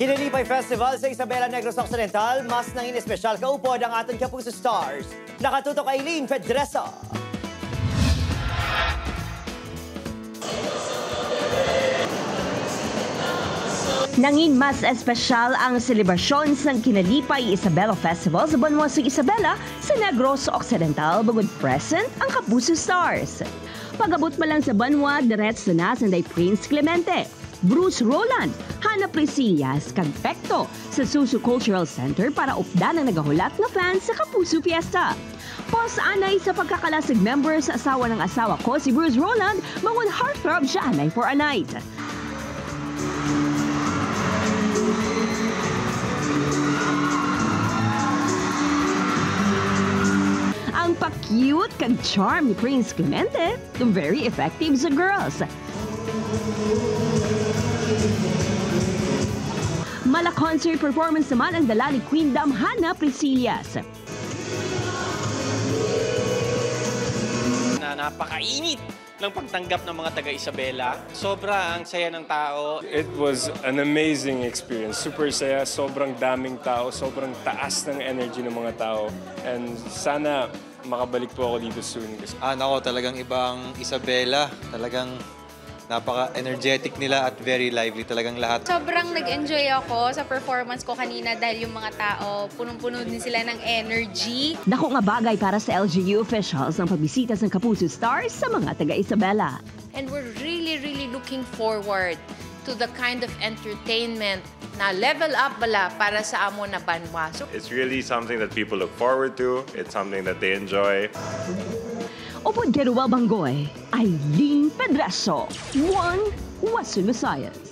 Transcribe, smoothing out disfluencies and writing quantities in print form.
Kinalipay Festival sa Isabela Negros Occidental, mas nangin espesyal kaupod ang ating Kapuso Stars. Nakatutok Aileen Pedresa. Nangin mas espesyal ang selebrasyon ng Kinalipay Isabela Festival sa Banwasang Isabela sa Negros Occidental bugod present ang Kapuso Stars. Pag-abot pa lang sa Banwa, diretso na sanday Prince Clemente, Bruce Roland, Hana Presillas, kag Pekto sa Susu Cultural Center para updan ang nagahulat na fans sa Kapuso Fiesta. Pos-anay sa pagkakalasig members sa asawa ng asawa ko si Bruce Roland, mangun heartthrob siya anay for a night. Ang pa-cute kag charm ni Prince Clemente, very effective sa girls. Mala-concert performance naman ang dala ni Queen Dam Hana Presillas. Napakainit ng pagtanggap ng mga taga-Isabela. Sobra ang saya ng tao. It was an amazing experience. Super saya, sobrang daming tao, sobrang taas ng energy ng mga tao. And sana makabalik po ako dito soon. Nako, talagang ibang Isabela. Talagang napaka-energetic nila at very lively talagang lahat. Sobrang nag-enjoy ako sa performance ko kanina dahil yung mga tao, punong-puno din sila ng energy. Dako nga bagay para sa LGU officials ang pagbisita ng Kapuso Stars sa mga taga-Isabela. And we're really looking forward to the kind of entertainment na level up bala para sa amo na Banwa. So, it's really something that people look forward to. It's something that they enjoy. Upod Keruel Banggoy, Aileen Pedreso, One Western Visayas.